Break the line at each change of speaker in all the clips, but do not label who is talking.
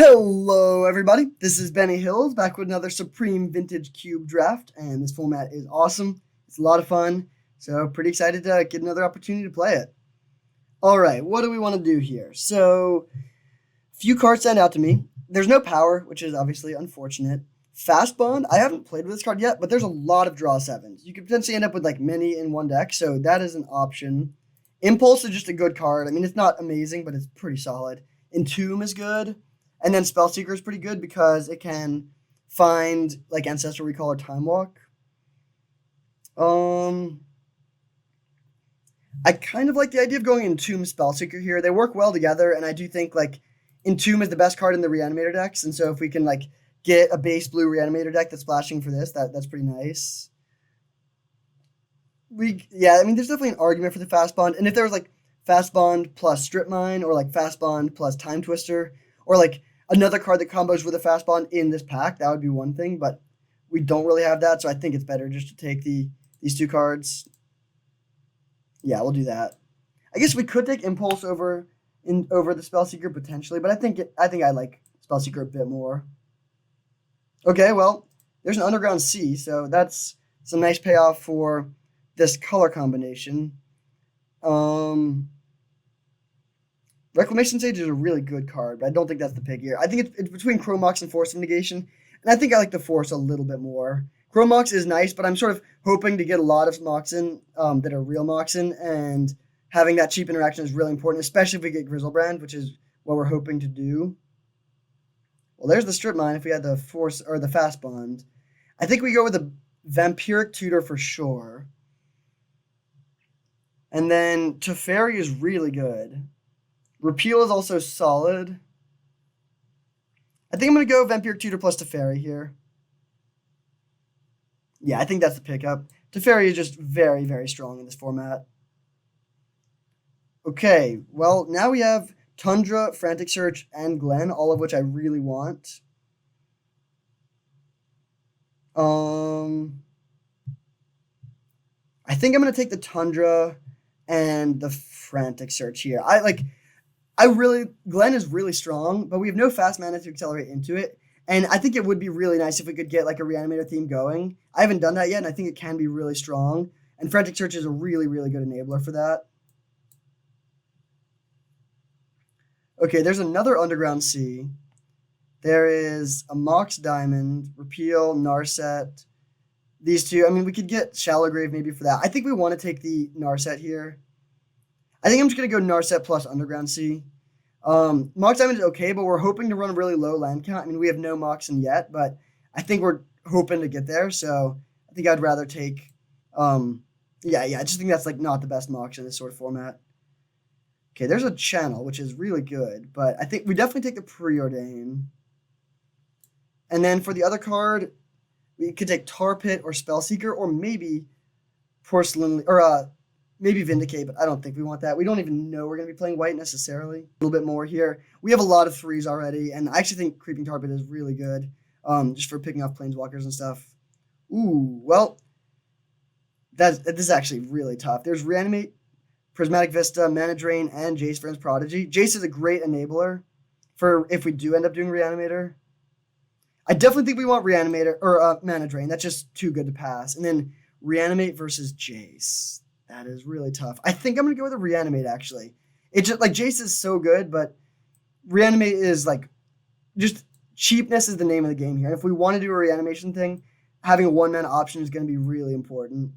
Hello, everybody. This is Benny Hills back with another Supreme Vintage Cube draft, and this format is awesome. It's a lot of fun, so pretty excited to get another opportunity to play it. All right, what do we want to do here? So, few cards stand out to me. There's no power, which is obviously unfortunate. Fast Bond, I haven't played with this card yet, but there's a lot of draw sevens. You could potentially end up with like many in one deck, so that is an option. Impulse is just a good card. I mean, it's not amazing, but it's pretty solid. Entomb is good. And then Spellseeker is pretty good because it can find like Ancestral Recall or Time Walk. I kind of like the idea of going Entomb Spellseeker here. They work well together, and I do think like Entomb is the best card in the Reanimator decks, and so if we can like get a base blue Reanimator deck that's splashing for this, that's pretty nice. I mean, there's definitely an argument for the Fast Bond, and if there was like Fast Bond plus Strip Mine, or like Fast Bond plus Time Twister, or like another card that combos with a Fast Bond in this pack, that would be one thing, but we don't really have that, so I think it's better just to take these two cards. Yeah, we'll do that. I guess we could take Impulse over the Spellseeker potentially, but I think I like Spellseeker a bit more. Okay, well, there's an Underground Sea, so that's some nice payoff for this color combination. Reclamation Sage is a really good card, but I don't think that's the pick here. I think it's between Chrome Mox and Force of Negation, and I think I like the Force a little bit more. Chrome Mox is nice, but I'm sort of hoping to get a lot of moxen that are real moxen, and having that cheap interaction is really important, especially if we get Grizzlebrand, which is what we're hoping to do. Well, there's the Strip Mine if we had the Force or the Fast Bond. I think we go with the Vampiric Tutor for sure. And then Teferi is really good. Repeal is also solid. I think I'm going to go Vampiric Tutor plus Teferi here. Yeah, I think that's the pickup. Teferi is just very, very strong in this format. Okay, well, now we have Tundra, Frantic Search, and Glen, all of which I really want. I think I'm going to take the Tundra and the Frantic Search here. Glen is really strong, but we have no fast mana to accelerate into it. And I think it would be really nice if we could get like a Reanimator theme going. I haven't done that yet, and I think it can be really strong. And Frantic Search is a really, really good enabler for that. Okay, there's another Underground Sea. There is a Mox Diamond, Repeal, Narset. These two, I mean, we could get Shallow Grave maybe for that. I think we want to take the Narset here. I think I'm just going to go Narset plus Underground Sea. Mox Diamond is okay, but we're hoping to run a really low land count. I mean, we have no Moxen yet, but I think we're hoping to get there. So I think I'd rather take, I just think that's like not the best Mox in this sort of format. Okay, there's a Channel, which is really good, but I think we definitely take the Preordain. And then for the other card, we could take Tar Pit or Spellseeker, or maybe Porcelain, or maybe Vindicate, but I don't think we want that. We don't even know we're going to be playing white necessarily. A little bit more here. We have a lot of threes already, and I actually think Creeping Tar Pit is really good, just for picking off planeswalkers and stuff. Ooh, well, this is actually really tough. There's Reanimate, Prismatic Vista, Mana Drain, and Jace Friend's Prodigy. Jace is a great enabler for if we do end up doing Reanimator. I definitely think we want Reanimator, or Mana Drain. That's just too good to pass. And then Reanimate versus Jace. That is really tough. I think I'm going to go with a Reanimate, actually. It's just, like, Jace is so good, but Reanimate is, like, just cheapness is the name of the game here. If we want to do a Reanimation thing, having a one-mana option is going to be really important.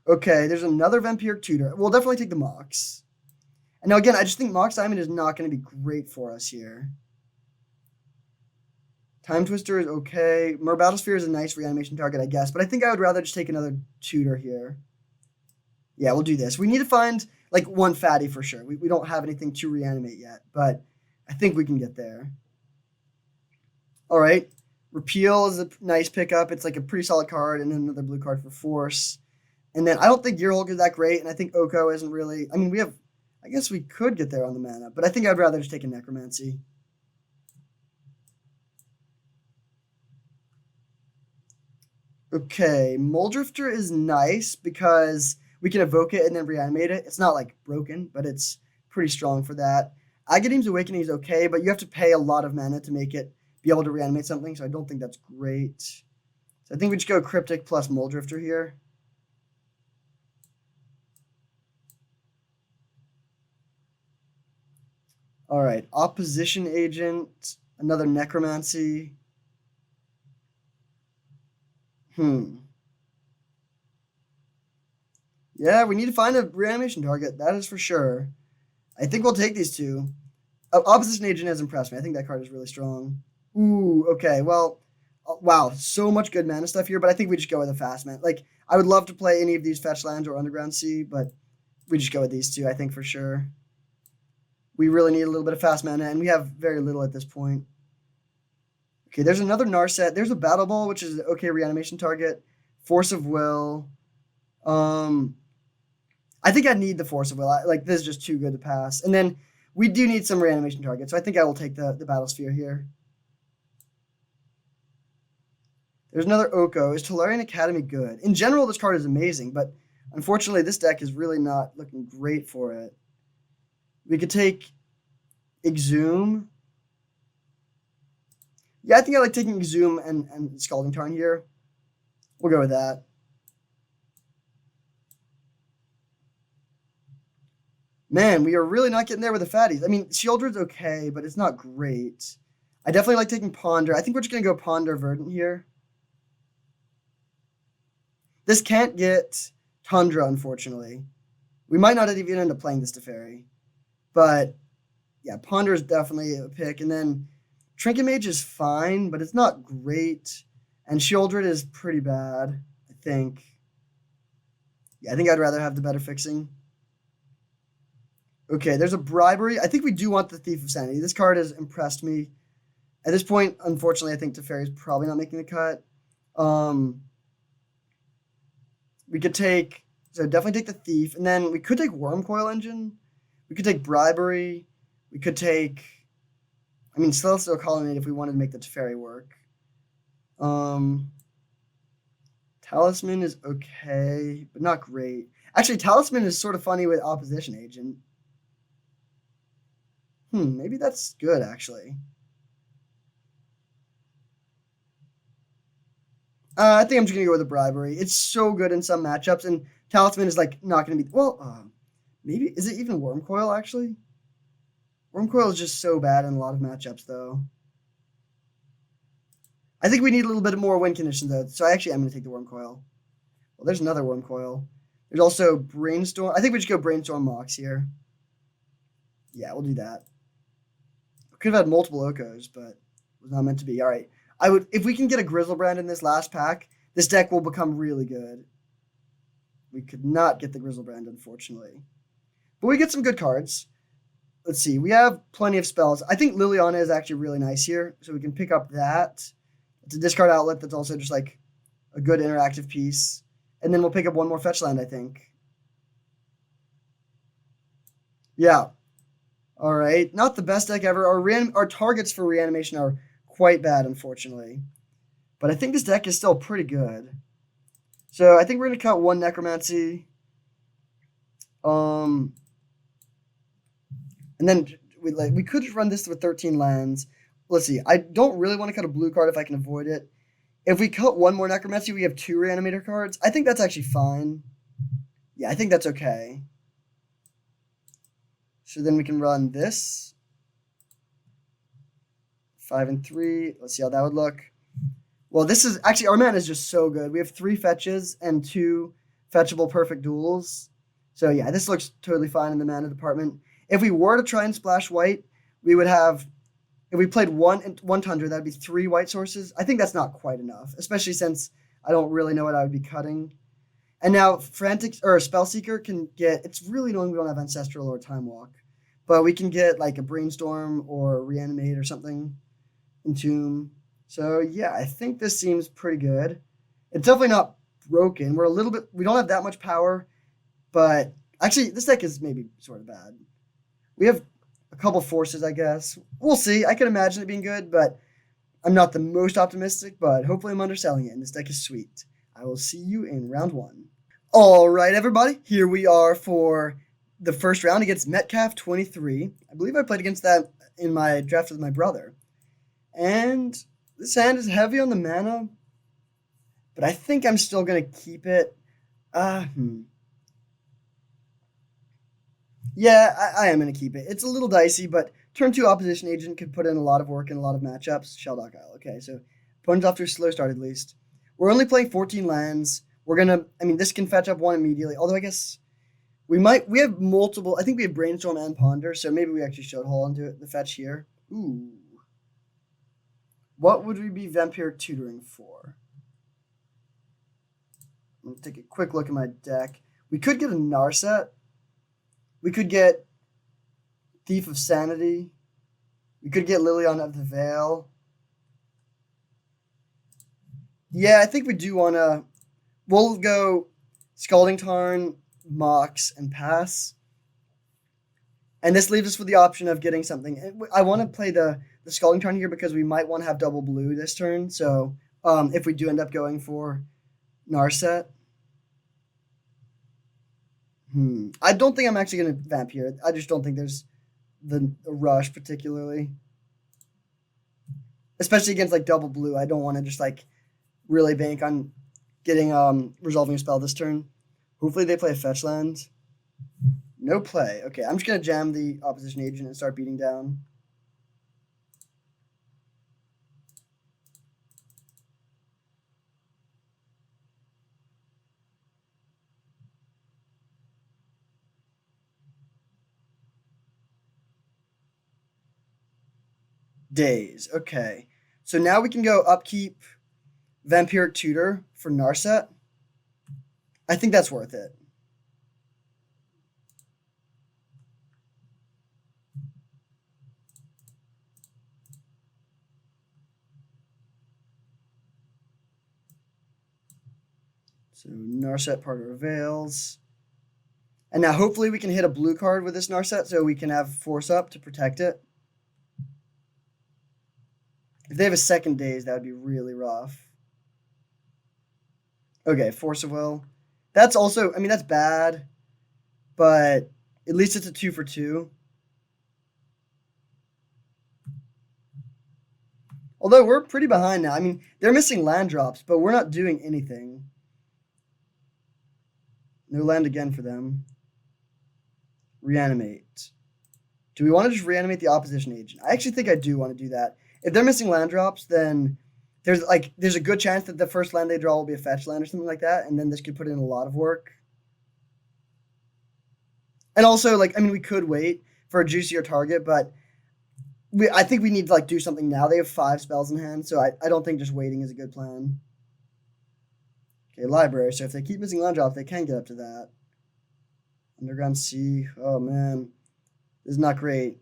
Okay, there's another Vampiric Tutor. We'll definitely take the Mox. And now, again, I just think Mox Diamond is not going to be great for us here. Time Twister is okay. Mer Battlesphere is a nice reanimation target, I guess. But I think I would rather just take another Tutor here. Yeah, we'll do this. We need to find, like, one fatty for sure. We don't have anything to reanimate yet. But I think we can get there. All right. Repeal is a nice pickup. It's, like, a pretty solid card. And another blue card for Force. And then I don't think Gearhulk is that great. And I think Oko isn't really... I mean, we have... I guess we could get there on the mana. But I think I'd rather just take a Necromancy. Okay, Muldrifter is nice because we can evoke it and then reanimate it. It's not like broken, but it's pretty strong for that. Agadeem's Awakening is okay, but you have to pay a lot of mana to make it be able to reanimate something, so I don't think that's great. So I think we just go Cryptic plus Muldrifter here. All right, Opposition Agent, another Necromancy. Yeah, we need to find a reanimation target. That is for sure. I think we'll take these two. Opposition Agent has impressed me. I think that card is really strong. Ooh, okay. Well, wow, so much good mana stuff here, but I think we just go with a fast mana. Like, I would love to play any of these Fetch Lands or Underground Sea, but we just go with these two, I think, for sure. We really need a little bit of fast mana, and we have very little at this point. Okay, there's another Narset. There's a Battle Ball, which is an okay reanimation target. Force of Will. I think I need the Force of Will. This is just too good to pass. And then we do need some reanimation targets, so I think I will take the Battle Sphere here. There's another Oko. Is Tolarian Academy good? In general, this card is amazing, but unfortunately, this deck is really not looking great for it. We could take Exhume. Yeah, I think I like taking Exhume and Scalding Tarn here. We'll go with that. Man, we are really not getting there with the fatties. I mean, Shieldred's okay, but it's not great. I definitely like taking Ponder. I think we're just going to go Ponder Verdant here. This can't get Tundra, unfortunately. We might not even end up playing this Teferi. But, yeah, Ponder is definitely a pick. And then Trinket Mage is fine, but it's not great. And Shieldred is pretty bad, I think. Yeah, I think I'd rather have the better fixing. Okay, there's a Bribery. I think we do want the Thief of Sanity. This card has impressed me. At this point, unfortunately, I think Teferi is probably not making the cut. We could take... So definitely take the Thief. And then we could take Wormcoil Engine. We could take Bribery. We could take... I mean, Celestial Colonnade if we wanted to make the Teferi work. Talisman is okay, but not great. Actually, Talisman is sort of funny with Opposition Agent. Maybe that's good, actually. I think I'm just going to go with a Bribery. It's so good in some matchups, and Talisman is, like, not going to be... Well, maybe... Is it even Wormcoil, actually? Wormcoil is just so bad in a lot of matchups, though. I think we need a little bit more win condition, though, so I actually am going to take the Wormcoil. Well, there's another Wormcoil. There's also Brainstorm. I think we just go Brainstorm Mox here. Yeah, we'll do that. Could have had multiple Okos, but it was not meant to be. All right. If we can get a Grizzlebrand in this last pack, this deck will become really good. We could not get the Grizzlebrand, unfortunately. But we get some good cards. Let's see. We have plenty of spells. I think Liliana is actually really nice here, so we can pick up that. It's a discard outlet that's also just like a good interactive piece. And then we'll pick up one more fetch land, I think. Yeah. All right. Not the best deck ever. Our targets for reanimation are quite bad, unfortunately. But I think this deck is still pretty good. So I think we're going to cut one Necromancy. And then we could just run this with 13 lands. Let's see. I don't really want to cut a blue card if I can avoid it. If we cut one more Necromancy, we have 2 Reanimator cards. I think that's actually fine. Yeah, I think that's okay. So then we can run this. 5 and 3. Let's see how that would look. Well, this is... Actually, our mana is just so good. We have 3 fetches and 2 fetchable perfect duels. So yeah, this looks totally fine in the mana department. If we were to try and splash white, we would have... If we played one Tundra, that'd be 3 white sources. I think that's not quite enough, especially since I don't really know what I would be cutting. And now Spellseeker can get... It's really annoying we don't have Ancestral or Time Walk. But we can get like a Brainstorm or Reanimate or something. Entomb. So yeah, I think this seems pretty good. It's definitely not broken. We don't have that much power. But actually, this deck is maybe sort of bad. We have a couple forces, I guess. We'll see. I can imagine it being good, but I'm not the most optimistic, but hopefully I'm underselling it, and this deck is sweet. I will see you in round 1. All right, everybody. Here we are for the first round against Metcalf23. I believe I played against that in my draft with my brother. And this hand is heavy on the mana, but I think I'm still going to keep it. Yeah, I am going to keep it. It's a little dicey, but turn 2 opposition agent could put in a lot of work in a lot of matchups. Shelldock Isle. Okay, so opponent's off to a slow start at least. We're only playing 14 lands. We're going to, I mean, this can fetch up one immediately, although I guess we have multiple, I think we have Brainstorm and Ponder, so maybe we actually should hold on to it, the fetch here. Ooh. What would we be Vampire Tutoring for? I'm going to take a quick look at my deck. We could get a Narset. We could get Thief of Sanity. We could get Lilion of the Veil. Yeah, I think we do want to... We'll go Scalding Tarn, Mox, and pass. And this leaves us with the option of getting something. I want to play the Scalding Tarn here because we might want to have double blue this turn. So if we do end up going for Narset. I don't think I'm actually going to vamp here. I just don't think there's the rush particularly. Especially against like double blue. I don't want to just like really bank on getting resolving a spell this turn. Hopefully they play a fetch land. No play. Okay, I'm just going to jam the opposition agent and start beating down. Days. Okay. So now we can go upkeep Vampiric Tutor for Narset. I think that's worth it. So Narset part of Veils. And now hopefully we can hit a blue card with this Narset so we can have Force Up to protect it. If they have a second Daze, that would be really rough. Okay, Force of Will. That's also, I mean, that's bad, but at least it's a 2 for 2. Although we're pretty behind now. I mean, they're missing land drops, but we're not doing anything. No land again for them. Reanimate. Do we want to just reanimate the opposition agent? I actually think I do want to do that. If they're missing land drops, then there's a good chance that the first land they draw will be a fetch land or something like that, and then this could put in a lot of work. And also, like, I mean, we could wait for a juicier target, but I think we need to like do something now. They have 5 spells in hand, so I don't think just waiting is a good plan. Okay, library. So if they keep missing land drops, they can get up to that. Underground Sea. Oh man, this is not great.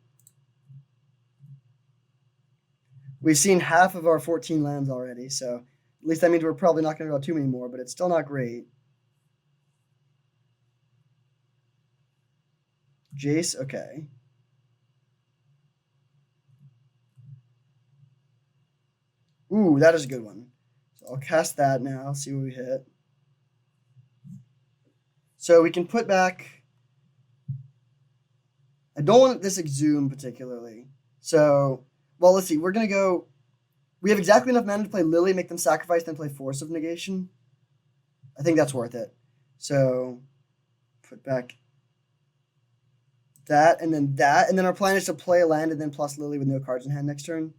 We've seen half of our 14 lands already, so at least that means we're probably not going to draw too many more, but it's still not great. Jace, okay. Ooh, that is a good one. So I'll cast that now, see what we hit. So we can put back... I don't want this Exhume particularly. So, well, let's see. We're going to go... We have exactly enough mana to play Lily, make them sacrifice, then play Force of Negation. I think that's worth it. So, put back that, and then that. And then our plan is to play a land and then plus Lily with no cards in hand next turn.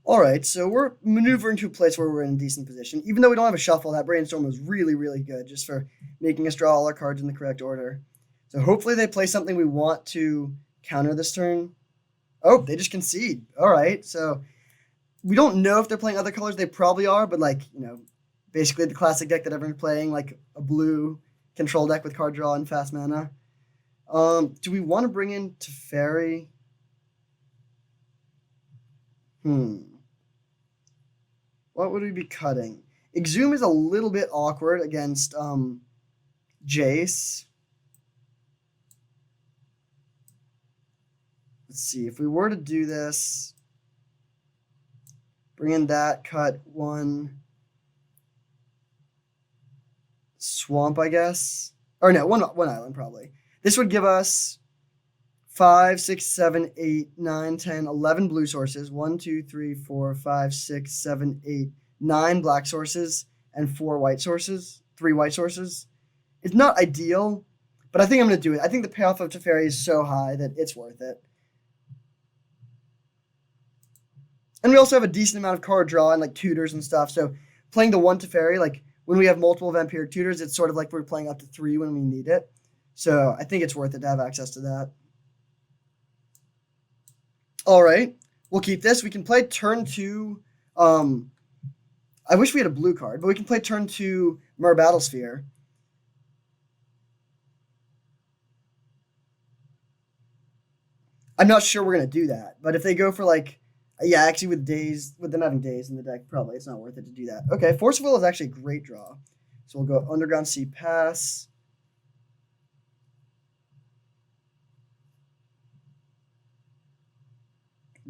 All right, so we're maneuvering to a place where we're in a decent position. Even though we don't have a shuffle, that Brainstorm was really, really good just for making us draw all our cards in the correct order. So hopefully they play something we want to counter this turn. Oh, they just concede. All right, so we don't know if they're playing other colors. They probably are, but like, you know, basically the classic deck that everyone's playing, like a blue control deck with card draw and fast mana. Do we want to bring in Teferi? What would we be cutting? Exhume is a little bit awkward against Jace. let's see. If we were to do this, bring in that, cut one swamp, I guess. Or no, one island probably. This would give us 5, 6, 7, 8, 9, 10, 11 blue sources. 1, 2, 3, 4, 5, 6, 7, 8, 9 black sources, and 4 white sources. 3 white sources. It's not ideal, but I think I'm going to do it. I think the payoff of Teferi is so high that it's worth it. And we also have a decent amount of card draw and like tutors and stuff. So playing the 1 Teferi, like when we have multiple vampiric tutors, it's sort of like we're playing up to 3 when we need it. So I think it's worth it to have access to that. All right, we'll keep this. We can play turn 2. I wish we had a blue card, but we can play turn 2 Mer Battlesphere. I'm not sure we're going to do that, but if they go for like, yeah, actually with them having days in the deck, probably it's not worth it to do that. Okay, Force of Will is actually a great draw. So we'll go Underground Sea pass.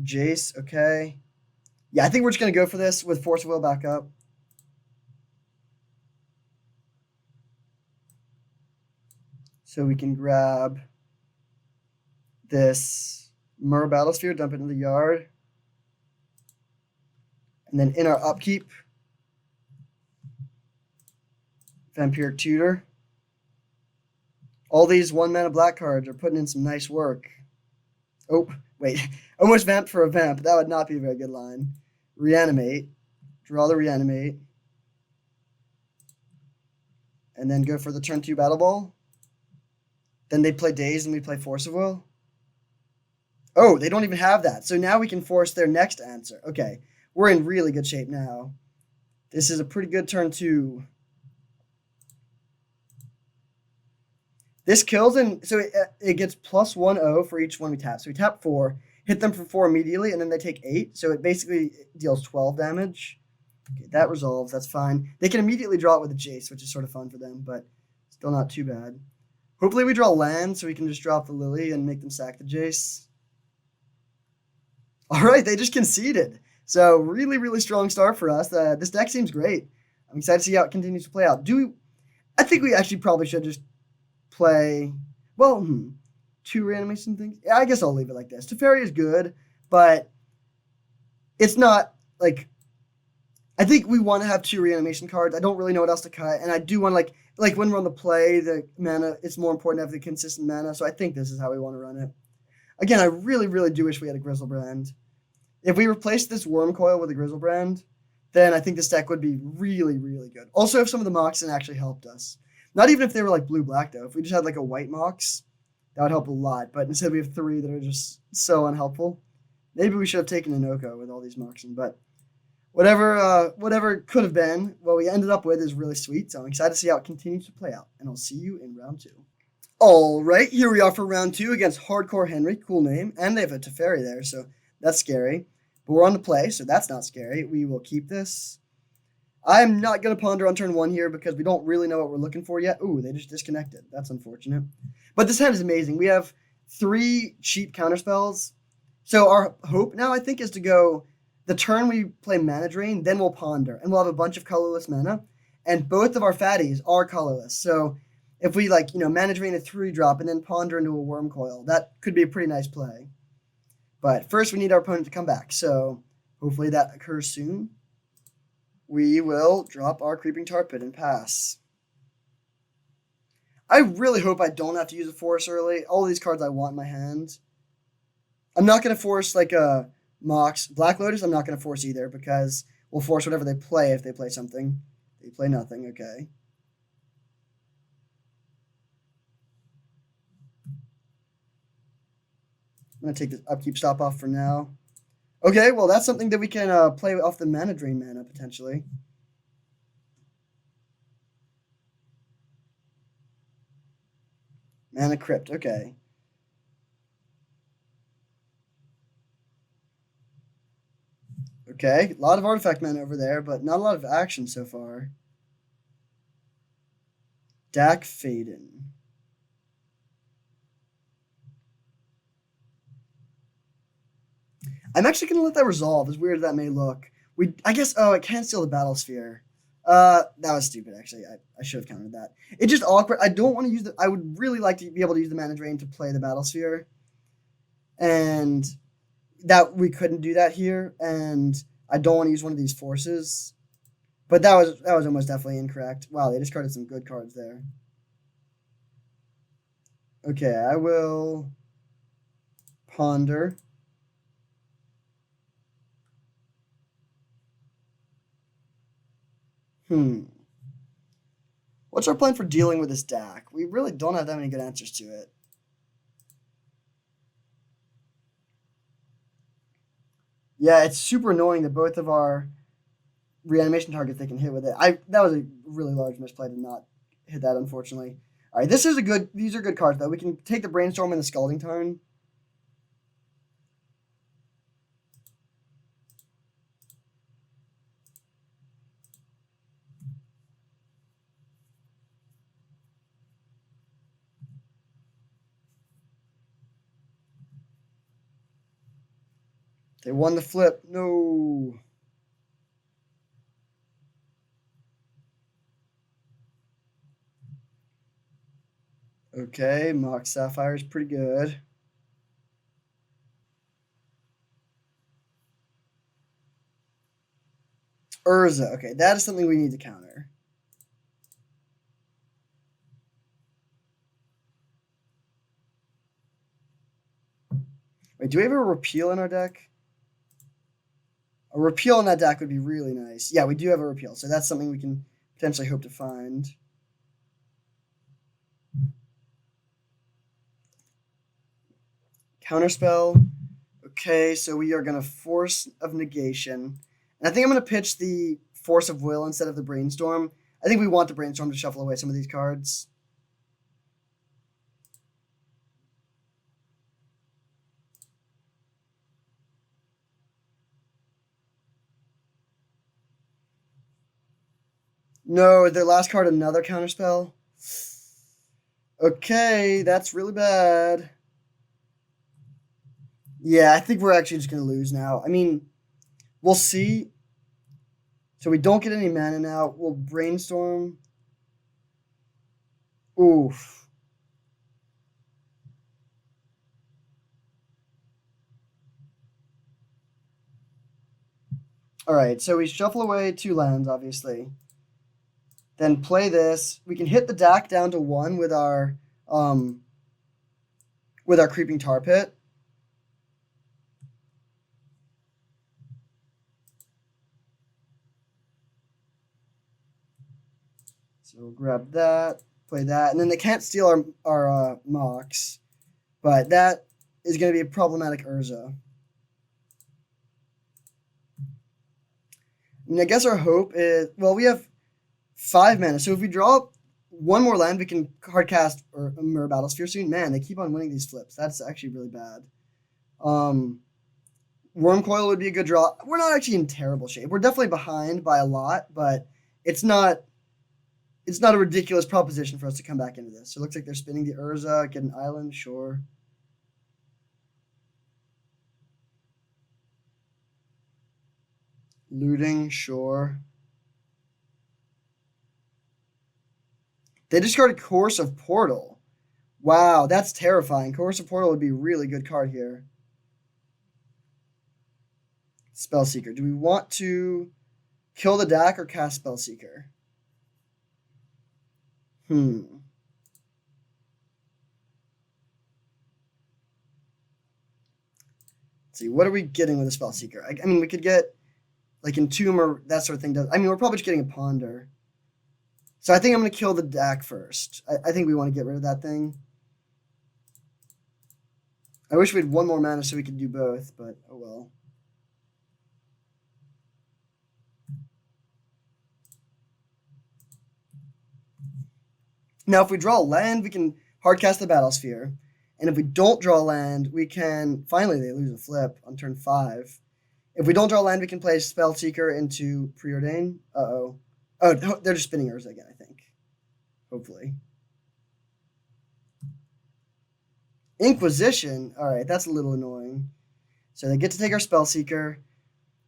Jace, okay. Yeah, I think we're just going to go for this with Force of Will back up. So we can grab this Mer Battlesphere, dump it in the yard. And then in our upkeep, Vampiric Tutor. All these 1-mana black cards are putting in some nice work. Oh, wait. Almost vamp for a vamp. That would not be a very good line. Reanimate. Draw the Reanimate. And then go for the turn 2 Battle Ball. Then they play Daze and we play Force of Will. Oh, they don't even have that. So now we can force their next answer. Okay, we're in really good shape now. This is a pretty good turn 2. This kills, and so it gets +1/0 for each one we tap. So we tap 4, hit them for 4 immediately, and then they take 8. So it basically deals 12 damage. Okay, that resolves. That's fine. They can immediately draw it with a Jace, which is sort of fun for them, but still not too bad. Hopefully we draw land so we can just drop the Lily and make them sack the Jace. All right, they just conceded. So really, really strong start for us. This deck seems great. I'm excited to see how it continues to play out. I think we actually probably should just play, well, 2 reanimation things. Yeah, I guess I'll leave it like this. Teferi is good, but it's not like, I think we want to have 2 reanimation cards. I don't really know what else to cut, and I do want like when we're on the play, the mana, it's more important to have the consistent mana, so I think this is how we want to run it. Again, I really, really do wish we had a Griselbrand. If we replaced this Worm Coil with a Griselbrand, then I think this deck would be really, really good. Also, if some of the moxen actually helped us. Not even if they were like blue-black, though. If we just had like a white mox, that would help a lot. But instead we have 3 that are just so unhelpful. Maybe we should have taken an Oko with all these moxen. But whatever could have been, what we ended up with is really sweet. So I'm excited to see how it continues to play out. And I'll see you in round 2. All right, here we are for round 2 against Hardcore Henry. Cool name. And they have a Teferi there, so that's scary. But we're on the play, so that's not scary. We will keep this. I'm not going to ponder on turn 1 here because we don't really know what we're looking for yet. Ooh, they just disconnected. That's unfortunate. But this hand is amazing. We have 3 cheap counterspells. So our hope now, I think, is to go the turn we play Mana Drain, then we'll ponder. And we'll have a bunch of colorless mana. And both of our fatties are colorless. So if we, Mana Drain a 3-drop and then ponder into a Worm Coil, that could be a pretty nice play. But first, we need our opponent to come back. So hopefully that occurs soon. We will drop our Creeping Tar Pit and pass. I really hope I don't have to use a force early. All these cards I want in my hand. I'm not going to force like a Mox. Black Lotus I'm not going to force either because we'll force whatever they play if they play something. They play nothing, okay. I'm going to take this upkeep stop off for now. Okay, well, that's something that we can play off the Mana Drain mana, potentially. Mana Crypt, okay. Okay, a lot of artifact mana over there, but not a lot of action so far. Dak Faden. I'm actually going to let that resolve, as weird as that may look. I guess, it can steal the battle sphere. That was stupid, actually. I should have counted that. It's just awkward. I don't want to use I would really like to be able to use the mana drain to play the battle sphere. And that we couldn't do that here. And I don't want to use one of these forces. But that was almost definitely incorrect. Wow, they discarded some good cards there. Okay, I will ponder. What's our plan for dealing with this deck? We really don't have that many good answers to it. Yeah, it's super annoying that both of our reanimation targets they can hit with it. That was a really large misplay to not hit that, unfortunately. All right, these are good cards though. We can take the brainstorm and the scalding tarn. They won the flip. No. Okay, Mox Sapphire is pretty good. Urza. Okay, that is something we need to counter. Wait, do we have a repeal in our deck? A repeal in that deck would be really nice. Yeah, we do have a repeal, so that's something we can potentially hope to find. Counterspell. Okay, so we are going to Force of Negation. And I think I'm going to pitch the Force of Will instead of the Brainstorm. I think we want the Brainstorm to shuffle away some of these cards. No, the last card, another Counterspell. Okay, that's really bad. Yeah, I think we're actually just going to lose now. I mean, we'll see. So we don't get any mana now. We'll Brainstorm. Oof. All right, so we shuffle away 2 lands, obviously. Then play this. We can hit the deck down to 1 with our Creeping Tar Pit. So we'll grab that, play that, and then they can't steal our Mox, but that is going to be a problematic Urza. And I guess our hope is, well, we have 5 mana, so if we draw 1 more land, we can hard cast or Mirror Battlesphere soon. Man, they keep on winning these flips. That's actually really bad. Wormcoil would be a good draw. We're not actually in terrible shape. We're definitely behind by a lot, but it's not a ridiculous proposition for us to come back into this. So it looks like they're spinning the Urza, get an island, sure. Looting, sure. They discarded Coercive Portal. Wow, that's terrifying. Coercive Portal would be a really good card here. Spellseeker. Do we want to kill the deck or cast Spellseeker? Let's see, what are we getting with a Spellseeker? I mean, we could get like Entomb or that sort of thing. I mean, we're probably just getting a Ponder. So I think I'm going to kill the deck first. I think we want to get rid of that thing. I wish we had 1 more mana so we could do both, but oh well. Now, if we draw a land, we can hardcast the Battlesphere. And if we don't draw land, we can... Finally, they lose a flip on turn 5. If we don't draw land, we can play Spellseeker into Preordain. Uh-oh. Oh, they're just spinning Urza again, I think. Hopefully. Inquisition. All right, that's a little annoying. So they get to take our Spellseeker.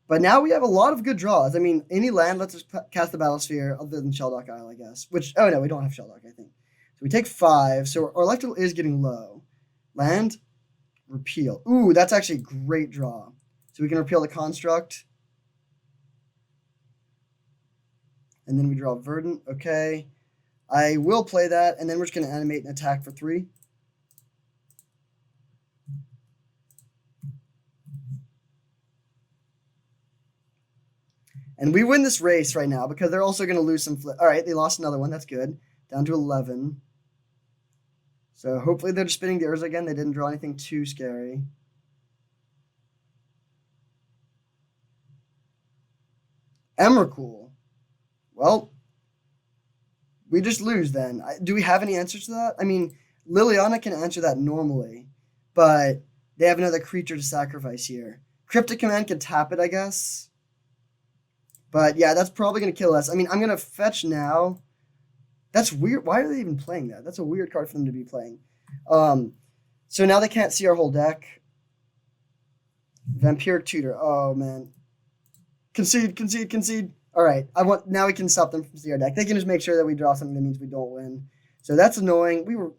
But now we have a lot of good draws. I mean, any land lets us cast the Battlesphere other than Shelldock Isle, I guess. Which, oh no, we don't have Shelldock, I think. So we take 5. So our electrical is getting low. Land, repeal. Ooh, that's actually a great draw. So we can repeal the Construct. And then we draw Verdant. Okay. I will play that, and then we're just going to animate and attack for 3. And we win this race right now because they're also going to lose some flip. All right, they lost another one. That's good. Down to 11. So hopefully they're just spinning the Urza again. They didn't draw anything too scary. Emrakul. Well, we just lose then. Do we have any answers to that? I mean, Liliana can answer that normally, but they have another creature to sacrifice here. Cryptic Command can tap it, I guess. But yeah, that's probably going to kill us. I mean, I'm going to fetch now. That's weird. Why are they even playing that? That's a weird card for them to be playing. So now they can't see our whole deck. Vampiric Tutor. Oh, man. Concede, concede, concede. All right. Now we can stop them from seeing our deck. They can just make sure that we draw something that means we don't win. So that's annoying. We were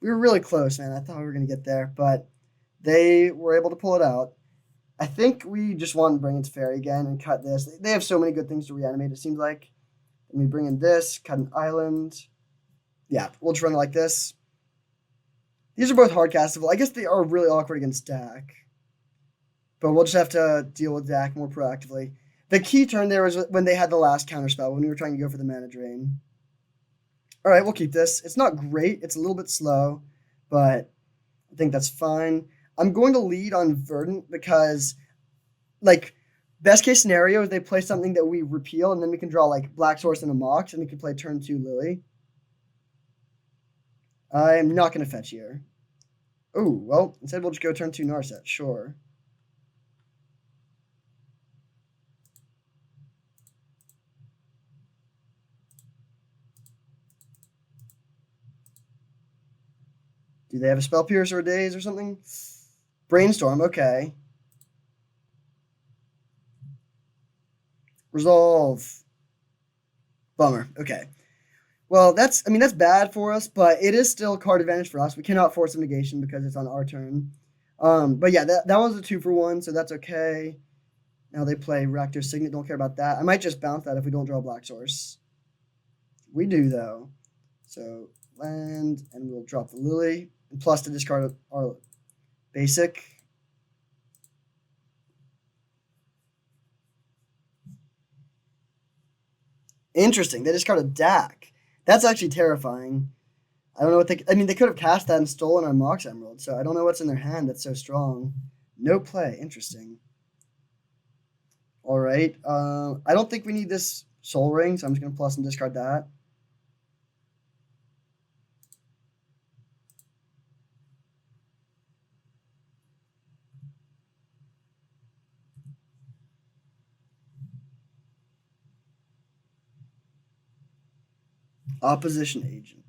really close, man. I thought we were going to get there, but they were able to pull it out. I think we just want to bring in Fairy again and cut this. They have so many good things to reanimate, it seems like. And we bring in this, cut an island. Yeah, we'll just run it like this. These are both hard castable. I guess they are really awkward against Dak. But we'll just have to deal with Dak more proactively. The key turn there was when they had the last counterspell, when we were trying to go for the mana drain. All right, we'll keep this. It's not great. It's a little bit slow, but I think that's fine. I'm going to lead on Verdant because, like, best case scenario is they play something that we repeal, and then we can draw, like, Black Source and a Mox, and we can play turn 2 Lily. I'm not going to fetch here. Oh, well, instead we'll just go turn 2 Narset, sure. Do they have a Spell Pierce or a Daze or something? Brainstorm, okay. Resolve. Bummer, okay. Well, that's bad for us, but it is still card advantage for us. We cannot force a negation because it's on our turn. But yeah, that was a 2-for-1, so that's okay. Now they play Reactor Signet. Don't care about that. I might just bounce that if we don't draw Black Source. We do, though. So land, and we'll drop the Lily. And plus to discard our basic. Interesting. They discarded Dak. That's actually terrifying. I don't know what they could have cast that and stolen our Mox Emerald, so I don't know what's in their hand that's so strong. No play. Interesting. All right. I don't think we need this Soul Ring, so I'm just going to plus and discard that. Opposition Agent.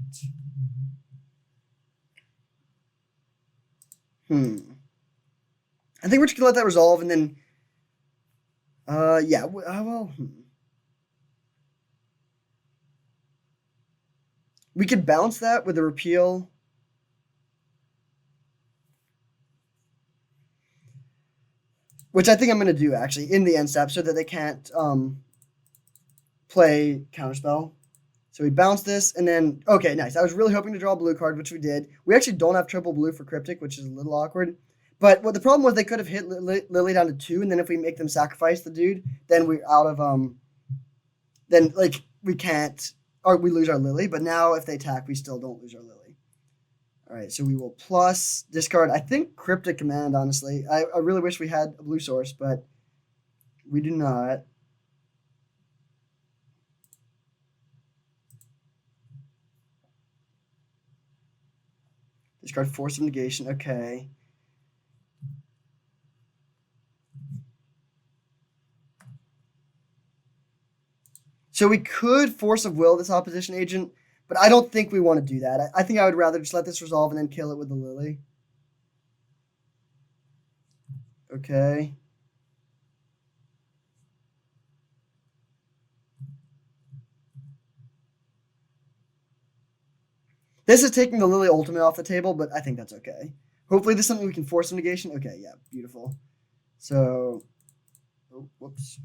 I think we're just going to let that resolve, and then... yeah, well... We could bounce that with a repeal. Which I think I'm going to do, actually, in the end step, so that they can't play Counterspell. So we bounce this, and then... Okay, nice. I was really hoping to draw a blue card, which we did. We actually don't have triple blue for Cryptic, which is a little awkward. But what the problem was, they could have hit Lily down to 2, and then if we make them sacrifice the dude, then we're out of... Then, like, we can't... Or we lose our Lily, but now if they attack, we still don't lose our Lily. All right, so we will plus discard, I think, Cryptic Command, honestly. I really wish we had a blue source, but we do not. Discard Force of Negation, okay. So we could Force of Will this opposition agent, but I don't think we want to do that. I think I would rather just let this resolve and then kill it with the Lily. Okay. This is taking the Lily Ultimate off the table, but I think that's okay. Hopefully this is something we can force some negation. Okay, yeah, beautiful. So, oh, whoops.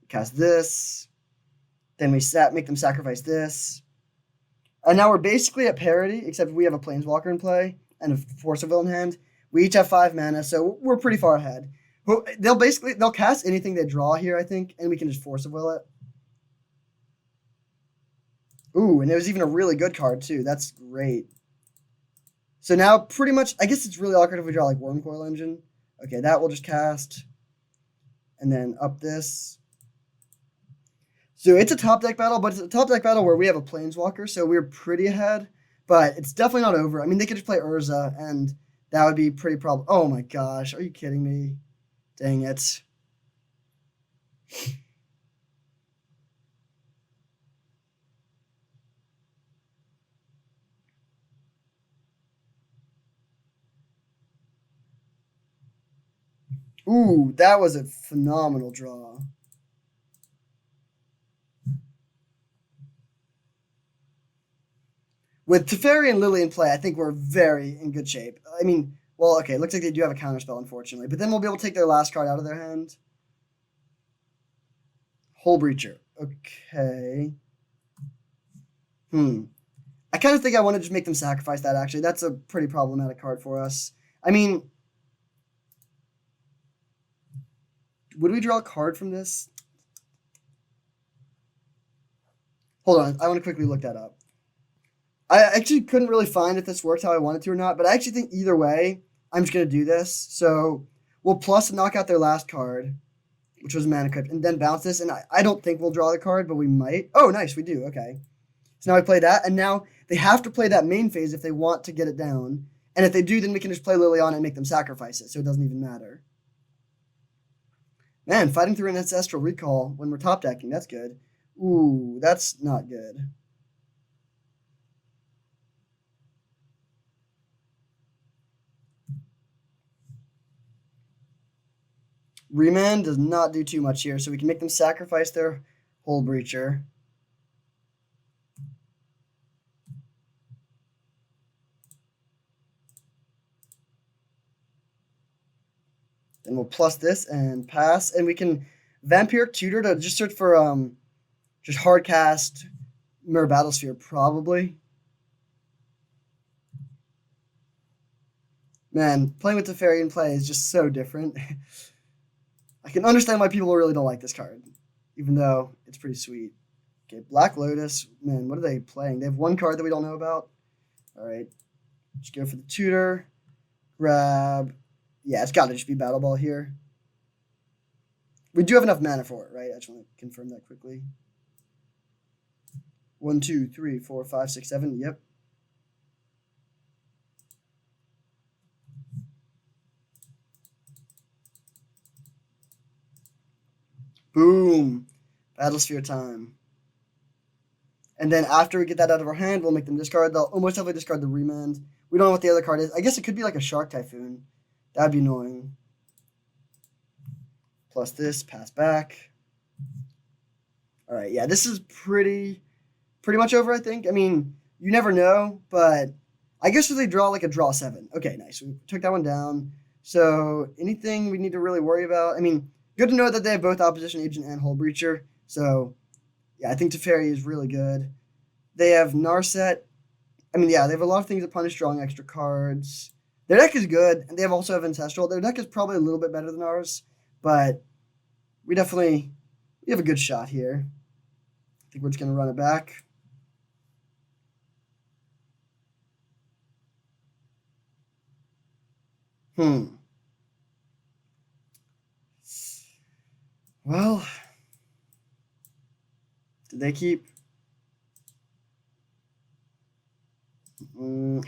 Cast this. Then we make them sacrifice this. And now we're basically at parity, except we have a Planeswalker in play and a Force of Will in hand. We each have 5 mana, so we're pretty far ahead. They'll cast anything they draw here, I think, and we can just Force of Will it. Ooh, and there's even a really good card too. That's great. So now pretty much, I guess it's really awkward if we draw like Wormcoil Engine. Okay, that will just cast. And then up this. So it's a top deck battle, but it's a top deck battle where we have a Planeswalker, so we're pretty ahead. But it's definitely not over. I mean, they could just play Urza, and that would be pretty problem. Oh my gosh, are you kidding me? Dang it. Ooh, that was a phenomenal draw. With Teferi and Lily in play, I think we're very in good shape. I mean, well, okay, it looks like they do have a counterspell, unfortunately. But then we'll be able to take their last card out of their hand. Hull Breacher. Okay. I kind of think I want to just make them sacrifice that, actually. That's a pretty problematic card for us. I mean, would we draw a card from this? Hold on. I want to quickly look that up. I actually couldn't really find if this worked how I wanted to or not, but I actually think either way, I'm just going to do this. So we'll plus knock out their last card, which was Mana Crypt, and then bounce this. And I don't think we'll draw the card, but we might. Oh, nice. We do. Okay. So now I play that, and now they have to play that main phase if they want to get it down. And if they do, then we can just play Liliana and make them sacrifice it, so it doesn't even matter. Man, fighting through an Ancestral Recall when we're top decking, that's good. Ooh, that's not good. Remand does not do too much here, so we can make them sacrifice their Hull Breacher. Then we'll plus this and pass, and we can Vampiric Tutor to just search for just hard cast Mirror Battlesphere, probably. Man, playing with the Teferi in play is just so different. I can understand why people really don't like this card, even though it's pretty sweet. Okay, Black Lotus. Man, what are they playing? They have one card that we don't know about. All right, just go for the tutor. Grab. Yeah, it's got to just be Battle Ball here. We do have enough mana for it, right? I just want to confirm that quickly. 1, 2, 3, 4, 5, 6, 7. Yep. Boom. Battlesphere time. And then after we get that out of our hand, we'll make them discard. They'll almost definitely discard the Remand. We don't know what the other card is. I guess it could be like a Shark Typhoon. That'd be annoying. Plus this, pass back. All right, yeah, this is pretty much over, I think. I mean, you never know, but I guess if they draw like a draw 7. Okay, nice. We took that one down. So anything we need to really worry about? I mean, good to know that they have both Opposition Agent and Hull Breacher. So yeah, I think Teferi is really good. They have Narset. I mean, yeah, they have a lot of things that punish drawing extra cards. Their deck is good, and they also have Ancestral. Their deck is probably a little bit better than ours, but we have a good shot here. I think we're just going to run it back. Well, did they keep?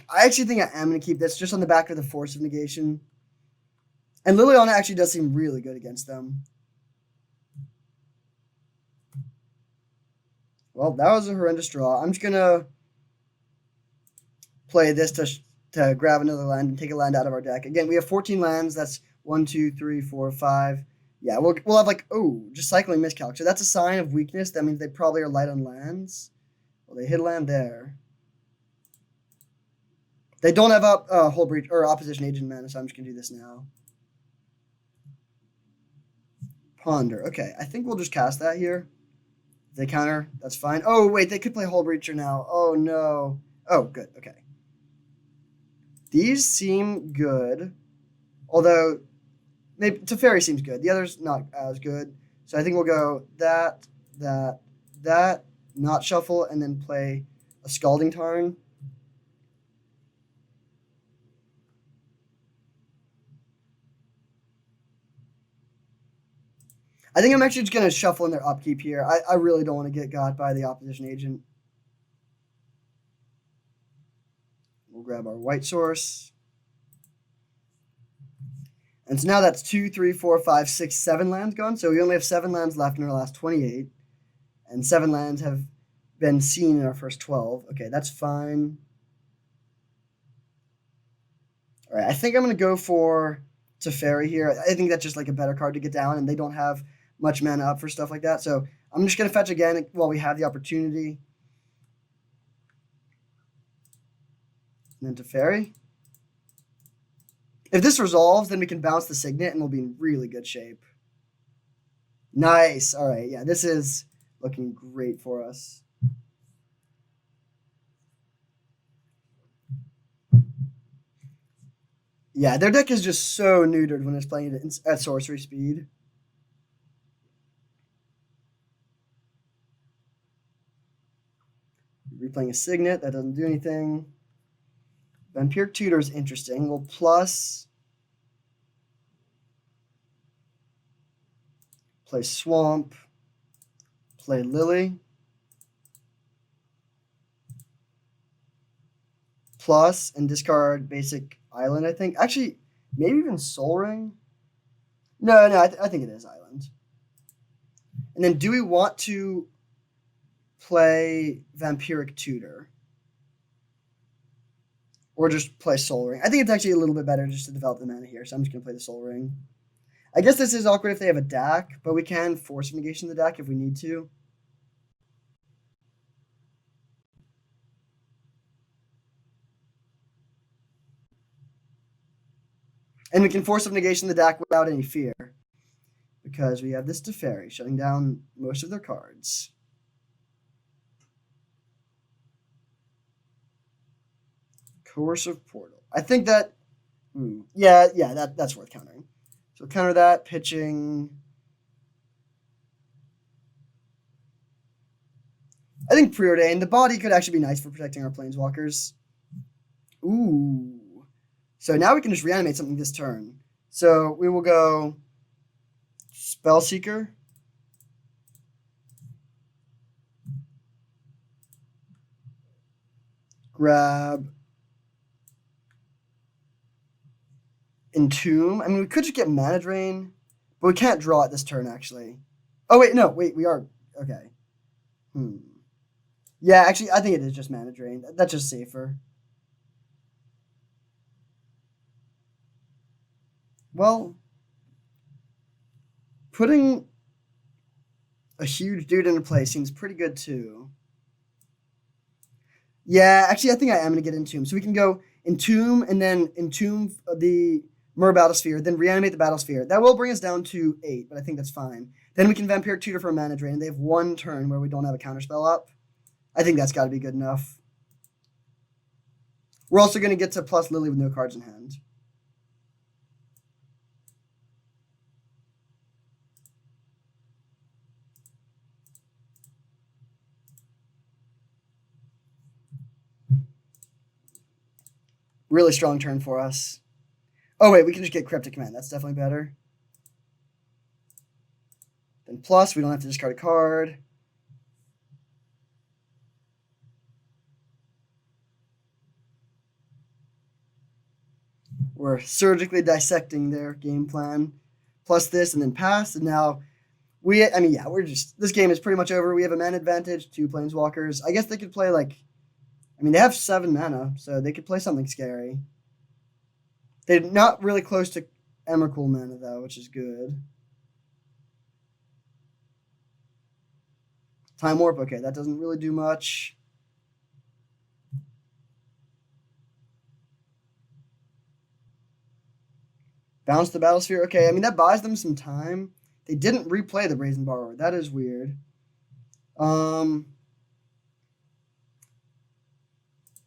I actually think I am going to keep this just on the back of the Force of Negation. And Liliana actually does seem really good against them. Well, that was a horrendous draw. I'm just going to play this to grab another land and take a land out of our deck. Again, we have 14 lands. That's 1, 2, 3, 4, 5. Yeah, we'll have like, oh, just cycling miscalc. So that's a sign of weakness. That means they probably are light on lands. Well, they hit a land there. They don't have up Hull Breach or opposition agent mana, so I'm just gonna do this now. Ponder. Okay, I think we'll just cast that here. If they counter, that's fine. Oh wait, they could play Hull Breacher now. Oh no. Oh, good. Okay. These seem good, although maybe Teferi seems good. The others not as good. So I think we'll go that, not shuffle, and then play a Scalding Tarn. I think I'm actually just going to shuffle in their upkeep here. I really don't want to get got by the opposition agent. We'll grab our white source. And so now that's 2, 3, 4, 5, 6, 7 lands gone. So we only have 7 lands left in our last 28. And 7 lands have been seen in our first 12. Okay, that's fine. All right, I think I'm going to go for Teferi here. I think that's just like a better card to get down, and they don't have much mana up for stuff like that. So I'm just going to fetch again while we have the opportunity. And then Teferi. If this resolves, then we can bounce the Signet and we'll be in really good shape. Nice. All right. Yeah, this is looking great for us. Yeah, their deck is just so neutered when it's playing it at sorcery speed. Replaying a Signet, that doesn't do anything. Vampiric Tutor is interesting. We'll plus play Swamp, play Lily, plus and discard basic Island, I think. Actually, maybe even Soul Ring. No, I think it is Island. And then do we want to play Vampiric Tutor? Or just play Soul Ring? I think it's actually a little bit better just to develop the mana here, so I'm just going to play the Soul Ring. I guess this is awkward if they have a DAC, but we can force negation the DAC if we need to. And we can force of negation the DAC without any fear, because we have this Teferi shutting down most of their cards. Coercive Portal. I think that, yeah, that's worth countering. So counter that, pitching. I think Preordained. The body could actually be nice for protecting our planeswalkers. Ooh. So now we can just reanimate something this turn. So we will go Spellseeker. Grab Entomb. I mean, we could just get Mana Drain, but we can't draw it this turn, actually. Oh, wait, no, wait, we are. Okay. Yeah, actually, I think it is just Mana Drain. That's just safer. Well, putting a huge dude into play seems pretty good, too. Yeah, actually, I think I am going to get Entomb. So we can go Entomb and then Entomb the Mer Battlesphere, then reanimate the Battlesphere. That will bring us down to 8, but I think that's fine. Then we can Vampiric Tutor for a Mana Drain. They have 1 turn where we don't have a counterspell up. I think that's got to be good enough. We're also going to get to plus Lily with no cards in hand. Really strong turn for us. Oh, wait, we can just get Cryptic Command. That's definitely better. Then plus, we don't have to discard a card. We're surgically dissecting their game plan. Plus this, and then pass. And now we're just, this game is pretty much over. We have a mana advantage, 2 planeswalkers. I guess they could play they have 7 mana, so they could play something scary. They're not really close to Emrakul mana though, which is good. Time Warp, okay, that doesn't really do much. Bounce the Battlesphere, okay, I mean, that buys them some time. They didn't replay the Brazen Borrower. That is weird.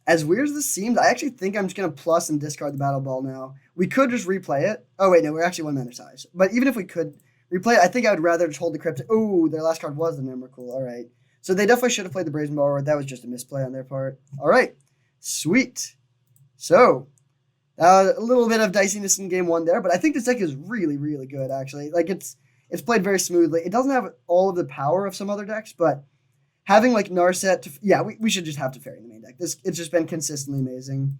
As weird as this seems, I actually think I'm just going to plus and discard the Battle Ball now. We could just replay it. Oh, wait, no, we're actually 1 mana size. But even if we could replay it, I think I would rather just hold the Cryptic. Oh, their last card was the Emrakul. All right. So they definitely should have played the Brazen Borrower. That was just a misplay on their part. All right. Sweet. So, a little bit of diciness in game 1 there, but I think this deck is really, really good, actually. Like, it's played very smoothly. It doesn't have all of the power of some other decks, but having like Narset, we should just have Teferi in the main deck. It's just been consistently amazing.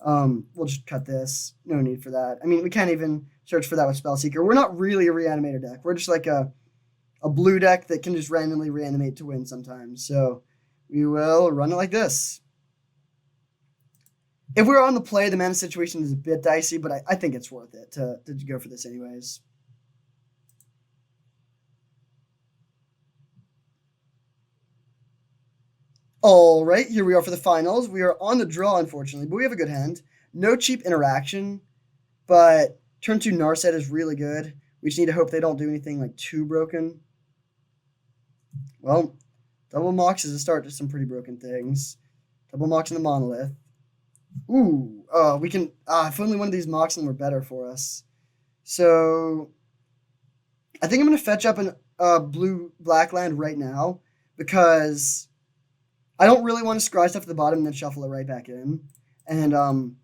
We'll just cut this. No need for that. I mean, we can't even search for that with Spellseeker. We're not really a reanimator deck. We're just like a blue deck that can just randomly reanimate to win sometimes. So we will run it like this. If we're on the play, the mana situation is a bit dicey, but I think it's worth it to go for this anyways. All right, here we are for the finals. We are on the draw, unfortunately, but we have a good hand. No cheap interaction, but turn 2 Narset is really good. We just need to hope they don't do anything like too broken. Well, double Mox is a start to some pretty broken things. Double Mox in the Monolith. Ooh, we can. If only one of these Moxen were better for us. So, I think I'm going to fetch up a blue-black land right now because I don't really want to scry stuff at the bottom and then shuffle it right back in. And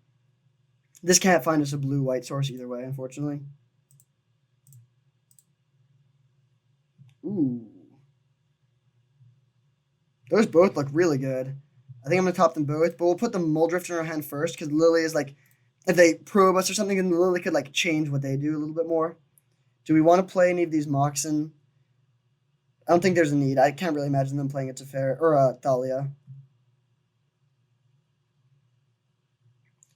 this can't find us a blue-white source either way, unfortunately. Ooh. Those both look really good. I think I'm going to top them both, but we'll put the Muldrift in our hand first because Lily is like, if they probe us or something, then Lily could like change what they do a little bit more. Do we want to play any of these Moxen? I don't think there's a need. I can't really imagine them playing a Teferi or a Thalia.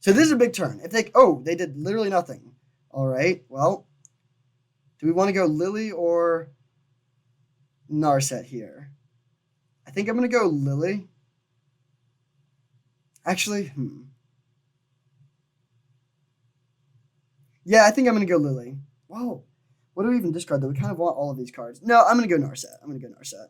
So this is a big turn. If they did literally nothing. All right. Well, do we want to go Lily or Narset here? I think I'm going to go Lily. Actually, yeah, I think I'm going to go Lily. Whoa. What do we even discard, though? We kind of want all of these cards. No, I'm going to go Narset.